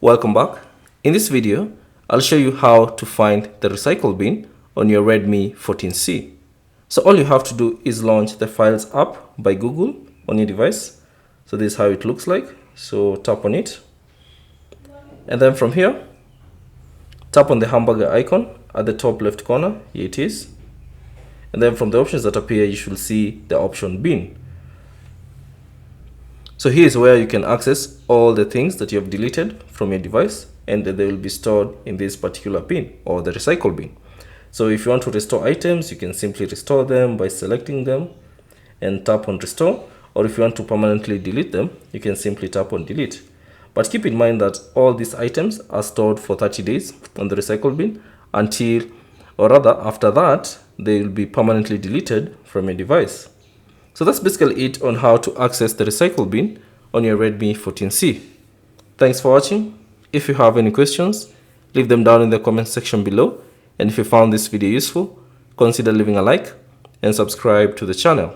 Welcome back. In this video, I'll show you how to find the recycle bin on your Redmi 14C. So all you have to do is launch the Files app by Google on your device. So this is how it looks like. So tap on it. And then from here, tap on the hamburger icon at the top left corner. Here it is. And then from the options that appear, you should see the option bin. So here is where you can access all the things that you have deleted from your device, and they will be stored in this particular bin or the recycle bin. So if you want to restore items, you can simply restore them by selecting them and tap on restore. Or if you want to permanently delete them, you can simply tap on delete. But keep in mind that all these items are stored for 30 days on the recycle bin until, or rather after that, they will be permanently deleted from your device. So that's basically it on how to access the recycle bin on your Redmi 14C. Thanks for watching. If you have any questions, leave them down in the comment section below. And if you found this video useful, consider leaving a like and subscribe to the channel.